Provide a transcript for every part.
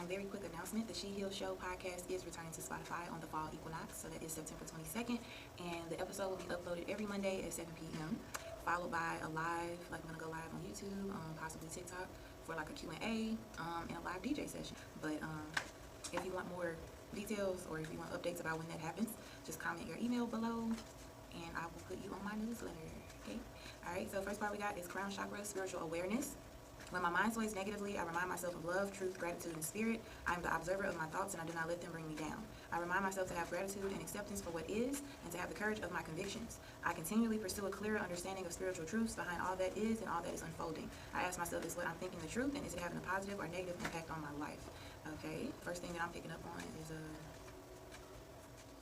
Very quick announcement, the She Heals Show podcast is returning to Spotify on the fall equinox, so that is September 22nd, and the episode will be uploaded every Monday at 7 p.m., followed by a live, like I'm going to go live on YouTube, possibly TikTok, for like a Q&A, and a live DJ session. But if you want more details or if you want updates about when that happens, just comment your email below, and I will put you on my newsletter, okay? All right, so first part we got is crown chakra, spiritual awareness. When my mind sways negatively, I remind myself of love, truth, gratitude, and spirit. I am the observer of my thoughts, and I do not let them bring me down. I remind myself to have gratitude and acceptance for what is, and to have the courage of my convictions. I continually pursue a clearer understanding of spiritual truths behind all that is and all that is unfolding. I ask myself, is what I'm thinking the truth, and is it having a positive or negative impact on my life? Okay, first thing that I'm picking up on is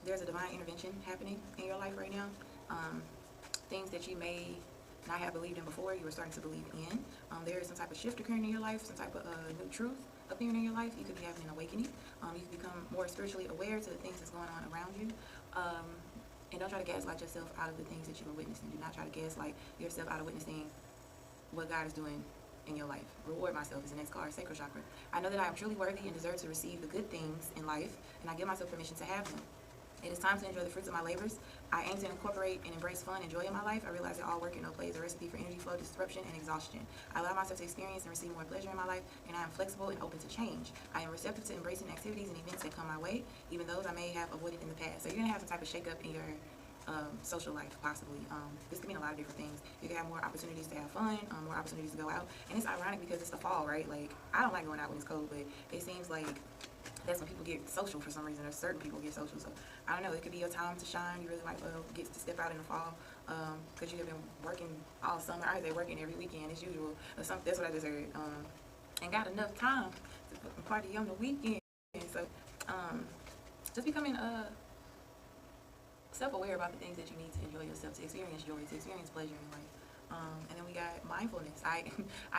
there's a divine intervention happening in your life right now. Things that you may not have believed in before, you are starting to believe in. There is some type of shift occurring in your life, some type of new truth appearing in your life. You could be having an awakening. You could become more spiritually aware to the things that's going on around you. And don't try to gaslight yourself out of the things that you are witnessing. Do not try to gaslight yourself out of witnessing what God is doing in your life. Reward myself is the next card, sacral chakra. I know that I am truly worthy and deserve to receive the good things in life, and I give myself permission to have them. It is time to enjoy the fruits of my labors. I aim to incorporate and embrace fun and joy in my life. I realize that all work and no play is a recipe for energy flow, disruption, and exhaustion. I allow myself to experience and receive more pleasure in my life, and I am flexible and open to change. I am receptive to embracing activities and events that come my way, even those I may have avoided in the past. So you're going to have some type of shake-up in your social life, possibly. This can mean a lot of different things. You can have more opportunities to have fun, more opportunities to go out. And it's ironic because it's the fall, right? Like, I don't like going out when it's cold, but it seems like that's when people get social for some reason, or certain people get social. So I don't know, it could be your time to shine. You really might get to step out in the fall, because you have been working all summer. I say working every weekend as usual, or something. That's what I just heard. And got enough time to party on the weekend. So just becoming self-aware about the things that you need to enjoy yourself, to experience joy, to experience pleasure in life. And then we got mindfulness. I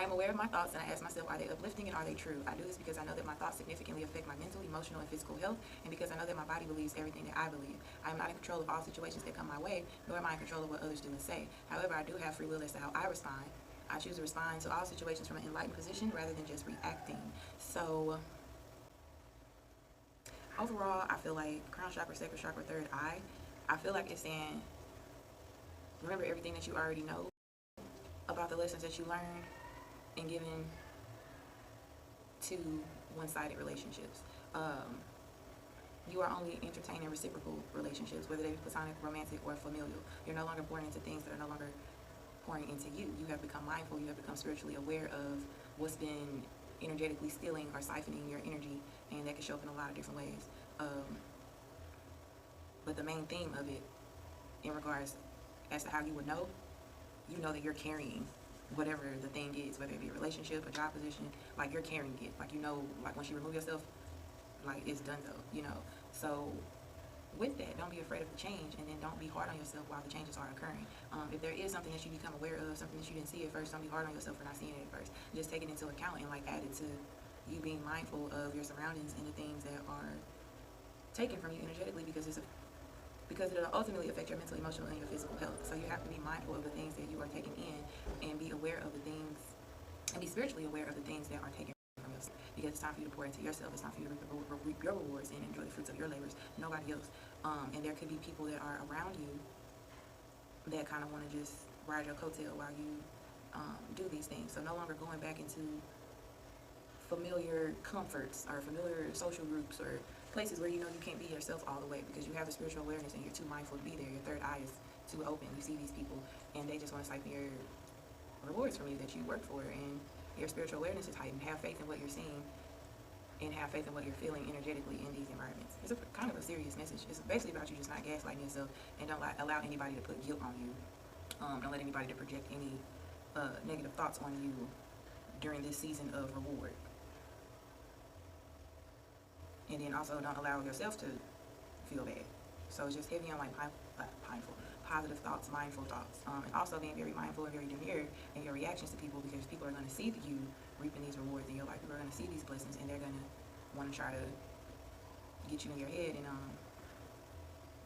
am aware of my thoughts, and I ask myself, are they uplifting and are they true? I do this because I know that my thoughts significantly affect my mental, emotional, and physical health, and because I know that my body believes everything that I believe. I am not in control of all situations that come my way, nor am I in control of what others do and say. However, I do have free will as to how I respond. I choose to respond to all situations from an enlightened position rather than just reacting. So overall, I feel like crown chakra, sacral chakra, third eye, I feel like it's saying, remember everything that you already know about the lessons that you learned and given to one-sided relationships. You are only entertaining reciprocal relationships, whether they be platonic, romantic, or familial. You're no longer pouring into things that are no longer pouring into you. You have become mindful. You have become spiritually aware of what's been energetically stealing or siphoning your energy, and that can show up in a lot of different ways. But the main theme of it, in regards as to how you would know, you know that you're carrying whatever the thing is, whether it be a relationship, a job position, like you're carrying it. Like, you know, like once you remove yourself, like it's done though, you know. So with that, don't be afraid of the change, and then don't be hard on yourself while the changes are occurring. If there is something that you become aware of, something that you didn't see at first, don't be hard on yourself for not seeing it at first. Just take it into account and like add it to you being mindful of your surroundings and the things that are taken from you energetically, because it'll ultimately affect your mental, emotional, and your physical health. So you have to be mindful of the things that you are taking in, and be aware of the things, and be spiritually aware of the things that are taken from yourself. Because it's time for you to pour into yourself. It's time for you to reap your rewards and enjoy the fruits of your labors, nobody else. And there could be people that are around you that kind of want to just ride your coattail while you do these things. So no longer going back into familiar comforts or familiar social groups or places where you know you can't be yourself all the way, because you have the spiritual awareness and you're too mindful to be there. Your third eye is too open. You see these people and they just want to siphon your rewards from you that you work for, and your spiritual awareness is heightened. Have faith in what you're seeing and have faith in what you're feeling energetically in these environments. It's a kind of a serious message. It's basically about you just not gaslighting yourself, and don't allow anybody to put guilt on you. Don't let anybody to project any negative thoughts on you during this season of reward. And then also don't allow yourself to feel bad. So it's just heavy on like positive thoughts, mindful thoughts. And also being very mindful and very demure in your reactions to people, because people are going to see you reaping these rewards in your life. People are going to see these blessings, and they're going to want to try to get you in your head and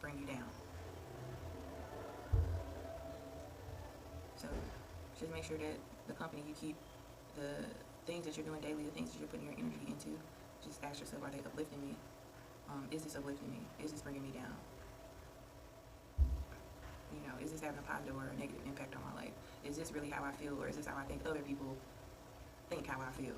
bring you down. So just make sure that the company you keep, the things that you're doing daily, the things that you're putting your energy into, just ask uplifting me? Is this uplifting me? Is this bringing me down? You know, is this having a positive or a negative impact on my life? Is this really how I feel, or is this how I think other people think how I feel?